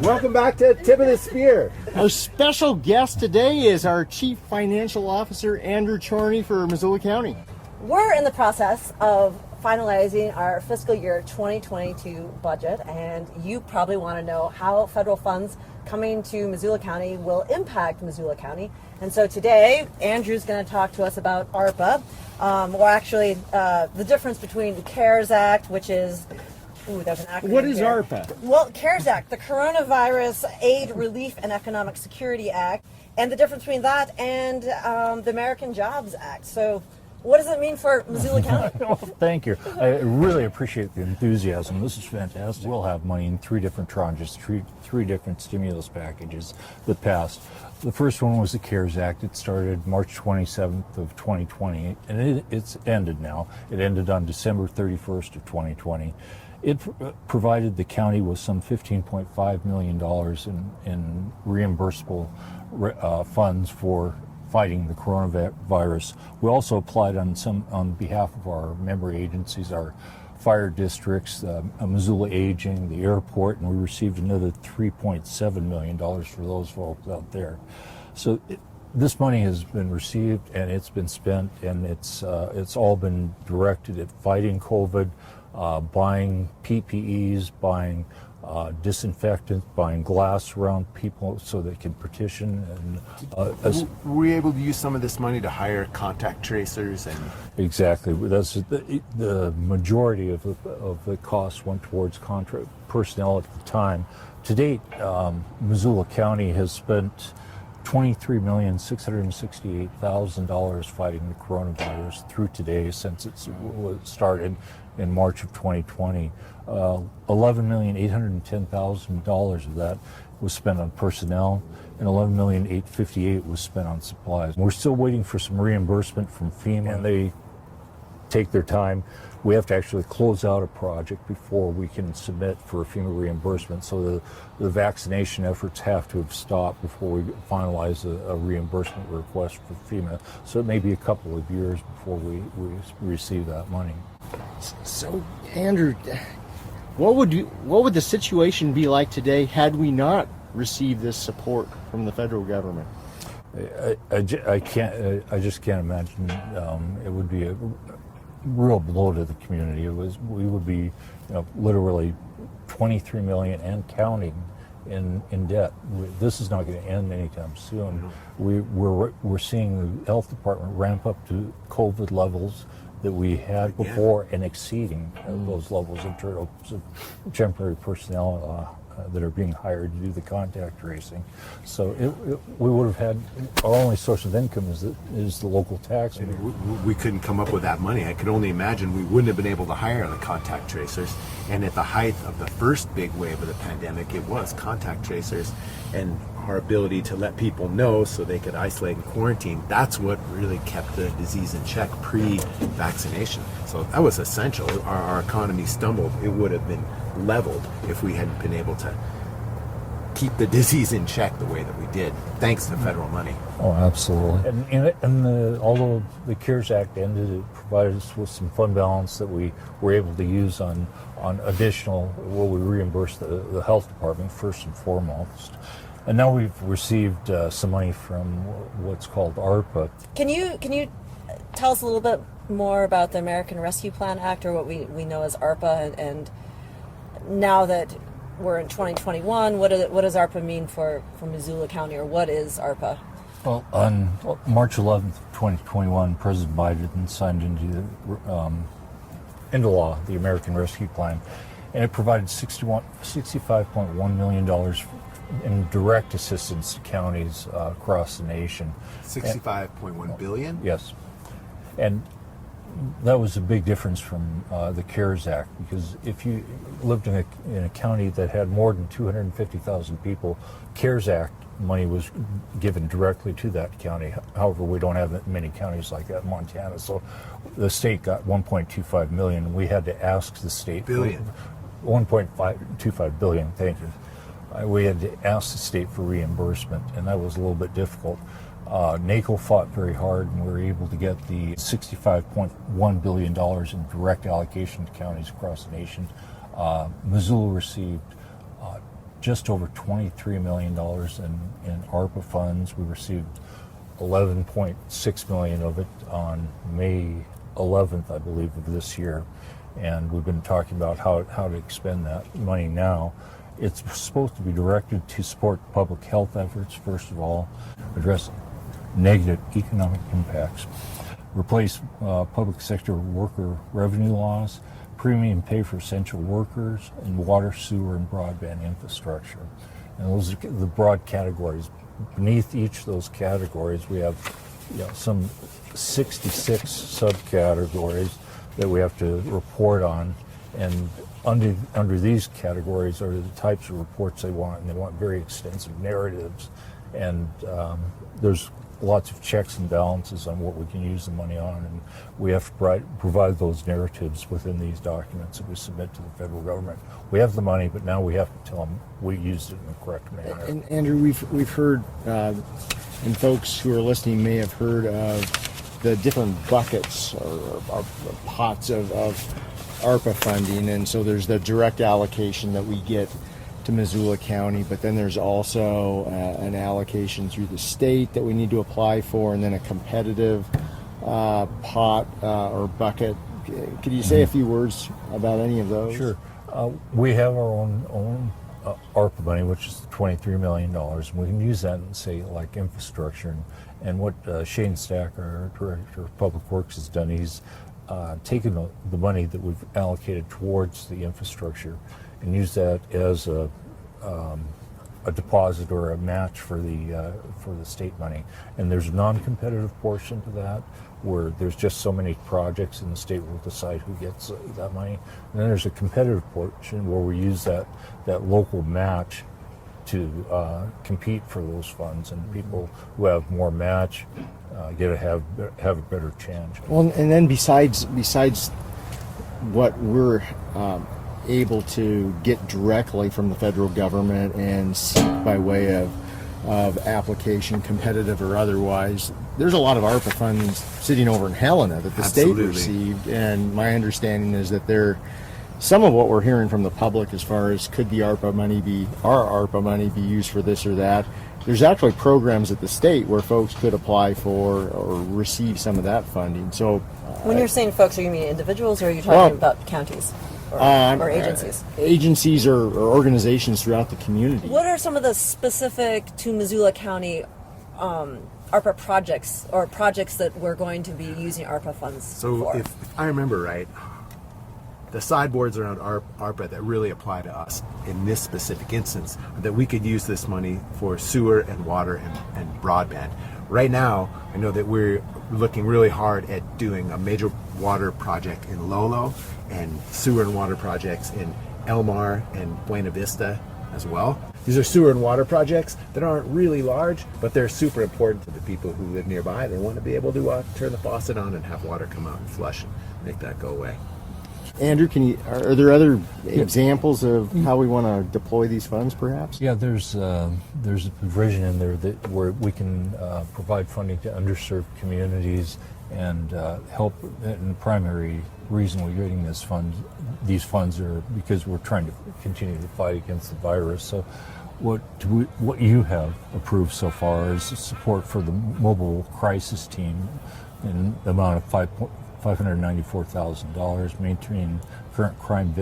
Welcome back to Tip of the Spear. Our special guest today is our Chief Financial Officer Andrew Czorny for Missoula County. We're in the process of finalizing our fiscal year 2022 budget, and you probably want to know how federal funds coming to Missoula County will impact Missoula County. And so today, Andrew's going to talk to us about ARPA, or actually the difference between the CARES Act, which is, there's an acronym. What is here. ARPA? Well, CARES Act, the Coronavirus Aid, Relief, and Economic Security Act, and the difference between that and the American Jobs Act. So what does it mean for Missoula County? Well, thank you. I really appreciate the enthusiasm. This is fantastic. We'll have money in three different tranches, three different stimulus packages that passed. The first one was the CARES Act. It started March 27th of 2020, and it's ended now. It ended on December 31st of 2020. It provided the county with some $15.5 million in reimbursable funds for fighting the coronavirus. We also applied on behalf of our member agencies, our fire districts, Missoula Aging, the airport, and we received another $3.7 million for those folks out there. So this money has been received and it's been spent, and it's all been directed at fighting COVID, buying PPEs, buying disinfectants, buying glass around people so they can partition. And were we able to use some of this money to hire contact tracers? And exactly, that's the majority of the costs went towards contract personnel at the time. To date, Missoula County has spent $23,668,000 fighting the coronavirus through today since it started in March of 2020. $11,810,000 of that was spent on personnel, and $11,858,000 was spent on supplies. We're still waiting for some reimbursement from FEMA, and they take their time. We have to actually close out a project before we can submit for FEMA reimbursement, so the vaccination efforts have to have stopped before we finalize a reimbursement request for FEMA. So it may be a couple of years before we receive that money. So, Andrew, what would the situation be like today had we not received this support from the federal government? I just can't imagine. It would be a real blow to the community. We would be, literally $23 million and counting in debt. This is not going to end anytime soon. We're seeing the health department ramp up to COVID levels that we had before and exceeding those levels in terms of temporary personnel that are being hired to do the contact tracing. So we would have had, our only source of income is the local tax. We couldn't come up with that money. I could only imagine we wouldn't have been able to hire the contact tracers. And at the height of the first big wave of the pandemic, it was contact tracers, and our ability to let people know so they could isolate and quarantine. That's what really kept the disease in check pre-vaccination. So that was essential. Our economy stumbled. It would have been leveled if we hadn't been able to keep the disease in check the way that we did, thanks to federal money. Oh, absolutely. And although the CARES Act ended, it provided us with some fund balance that we were able to use on additional, what we reimbursed the health department first and foremost. And now we've received some money from what's called ARPA. Can you tell us a little bit more about the American Rescue Plan Act, or what we know as ARPA, and now that we're in 2021, what does ARPA mean for Missoula County, or what is ARPA? Well, on March 11th, 2021, President Biden signed into law the American Rescue Plan, and it provided $65.1 million in direct assistance to counties across the nation. $65.1 billion? Yes. And that was a big difference from the CARES Act, because if you lived in a county that had more than 250,000 people, CARES Act money was given directly to that county. However, we don't have many counties like that in Montana, so the state got $1.25 million. We had to ask the state. $1.25 billion, thank you. We had to ask the state for reimbursement, and that was a little bit difficult. NACO fought very hard, and we were able to get the $65.1 billion in direct allocation to counties across the nation. Missoula received just over $23 million in ARPA funds. We received $11.6 million of it on May 11th, I believe, of this year. And we've been talking about how to expend that money now. It's supposed to be directed to support public health efforts, first of all, address negative economic impacts, replace public sector worker revenue loss, premium pay for essential workers, and water, sewer, and broadband infrastructure. And those are the broad categories. Beneath each of those categories, we have some 66 subcategories that we have to report on, and under these categories are the types of reports they want, and they want very extensive narratives, and there's lots of checks and balances on what we can use the money on, and we have to provide those narratives within these documents that we submit to the federal government. We have the money, but now we have to tell them we used it in the correct manner. And Andrew, we've heard, and folks who are listening may have heard of the different buckets or pots of ARPA funding, and so there's the direct allocation that we get to Missoula County, but then there's also an allocation through the state that we need to apply for, and then a competitive pot or bucket. Could you say a few words about any of those? Sure. We have our own ARPA money, which is $23 million. And we can use that in, say, like infrastructure. And what Shane Stack, our Director of Public Works, has done, he's taken the money that we've allocated towards the infrastructure and use that as a deposit or a match for the state money. And there's a non-competitive portion to that, where there's just so many projects, and the state will decide who gets that money. And then there's a competitive portion where we use that local match to compete for those funds, and people who have more match have a better chance. Well, and then besides what we're able to get directly from the federal government and seek by way of application, competitive or otherwise, there's a lot of ARPA funds sitting over in Helena that the Absolutely. state received, and my understanding is that some of what we're hearing from the public as far as could our ARPA money be used for this or that. There's actually programs at the state where folks could apply for or receive some of that funding. So, When you're saying folks, are you meaning individuals, or are you talking about counties or agencies? Agencies or organizations throughout the community. What are some of the specific to Missoula County ARPA projects or projects that we're going to be using ARPA funds So for? if I remember right, the sideboards around ARPA that really apply to us in this specific instance, that we could use this money for sewer and water and broadband. Right now, I know that we're looking really hard at doing a major water project in Lolo and sewer and water projects in Elmar and Buena Vista as well. These are sewer and water projects that aren't really large, but they're super important to the people who live nearby. They want to be able to turn the faucet on and have water come out and flush and make that go away. Andrew, are there other examples of how we want to deploy these funds, perhaps? Yeah, there's a provision in there where we can provide funding to underserved communities and help. And the primary reason we're getting these funds are because we're trying to continue to fight against the virus. So, what you have approved so far is support for the mobile crisis team in the amount of $594,000, maintaining current crime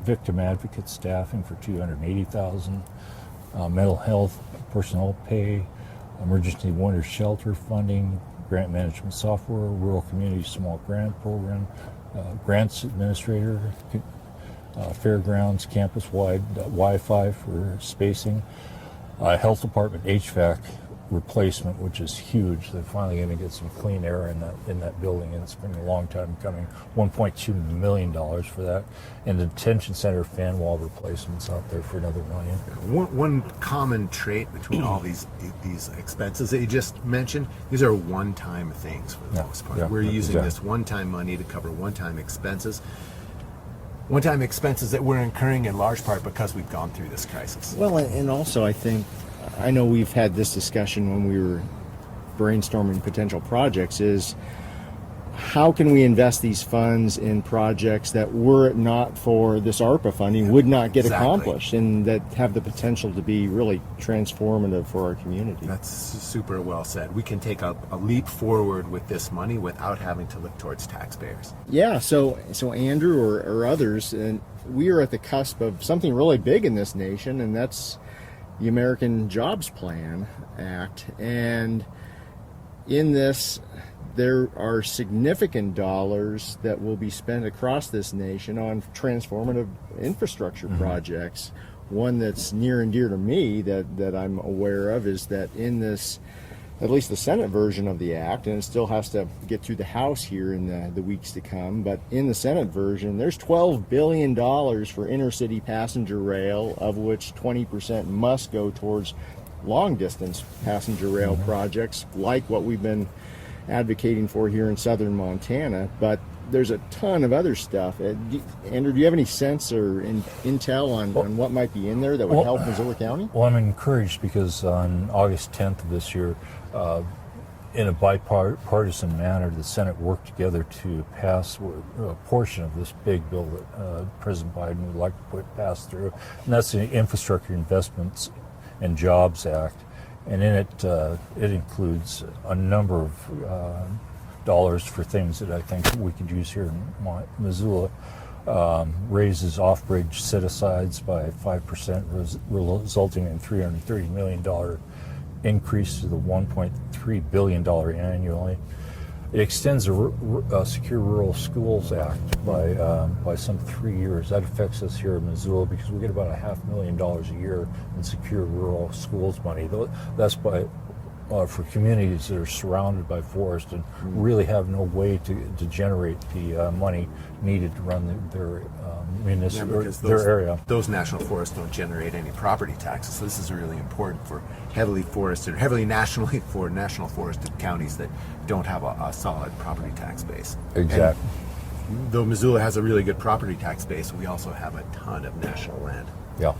victim advocate staffing for $280,000, mental health personnel pay, emergency winter shelter funding, grant management software, rural community small grant program, grants administrator, fairgrounds campus-wide Wi-Fi for spacing, health department HVAC replacement, which is huge. They're finally going to get some clean air in that building, and it's been a long time coming. $1.2 million for that, and the detention center fan wall replacements out there for another $1 million. One common trait between all these expenses that you just mentioned, these are one-time things for the most part. We're using this one-time money to cover one-time expenses that we're incurring in large part because we've gone through this crisis. Well, and also I know we've had this discussion when we were brainstorming potential projects, is how can we invest these funds in projects that, were it not for this ARPA funding, would not get accomplished, and that have the potential to be really transformative for our community? That's super well said. We can take a leap forward with this money without having to look towards taxpayers. Yeah, so Andrew or others, and we are at the cusp of something really big in this nation, and that's the American Jobs Plan Act. And in this, there are significant dollars that will be spent across this nation on transformative infrastructure projects. One that's near and dear to me that I'm aware of is that in this, at least the Senate version of the act, and it still has to get through the House here in the weeks to come, but in the Senate version, there's $12 billion for intercity passenger rail, of which 20% must go towards long-distance passenger rail projects, like what we've been advocating for here in southern Montana. But there's a ton of other stuff. Andrew, do you have any sense or intel on what might be in there that would help Missoula County? Well, I'm encouraged because on August 10th of this year, in a bipartisan manner, the Senate worked together to pass a portion of this big bill that President Biden would like to pass through, and that's the Infrastructure Investments and Jobs Act. And in it, it includes a number of dollars for things that I think we could use here in Missoula. Raises off-bridge set-asides by 5%, resulting in $330 million increase to the $1.3 billion annually. It extends the Secure Rural Schools Act by some 3 years. That affects us here in Missoula because we get about $500,000 a year in secure rural schools money. That's for communities that are surrounded by forest and really have no way to generate the money needed to run their area. Those national forests don't generate any property taxes. So this is really important for heavily national forested counties that don't have a solid property tax base. Exactly. And though Missoula has a really good property tax base, we also have a ton of national land. Yeah.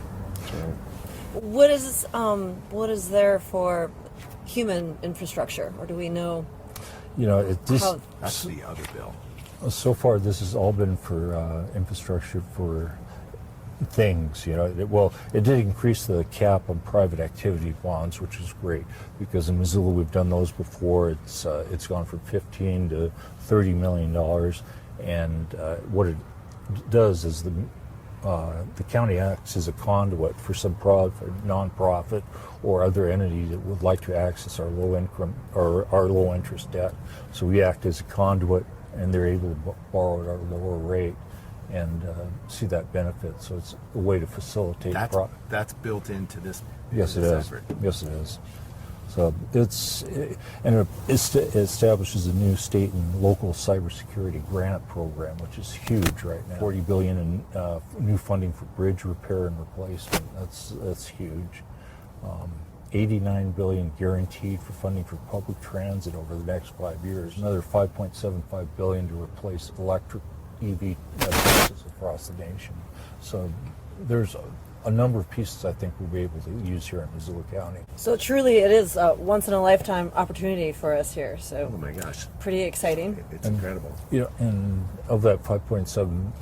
What is there for human infrastructure, or do we know? That's the other bill. So far, this has all been for infrastructure for things. It did increase the cap on private activity bonds, which is great because in Missoula we've done those before. It's gone from $15 to $30 million, and what it does is the county acts as a conduit for some nonprofit or other entity that would like to access our low income or our low interest debt. So we act as a conduit, and they're able to borrow at our lower rate and see that benefit. So it's a way to facilitate. That's built into this. Yes, it is. Effort. Yes, it is. So it establishes a new state and local cybersecurity grant program, which is huge right now. $40 billion in new funding for bridge repair and replacement. That's huge. $89 billion guaranteed for funding for public transit over the next 5 years. Another $5.75 billion to replace electric EV buses across the nation. So there's a number of pieces I think we'll be able to use here in Missoula County. So truly it is a once-in-a-lifetime opportunity for us here. So Oh my gosh, pretty exciting. it's incredible. And of that $5.7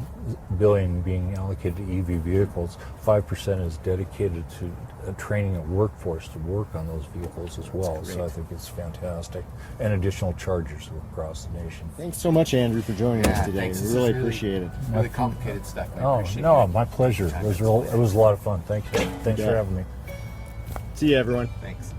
billion being allocated to EV vehicles, 5% is dedicated to training a workforce to work on those vehicles as well. So I think it's fantastic. And additional chargers across the nation. Thanks so much, Andrew, for joining us today. Thanks. We This really is appreciate it. Really complicated stuff. And I Oh, appreciate no, it. my pleasure. It was a lot of fun. Thank you. Thanks for having me. See you, everyone. Thanks.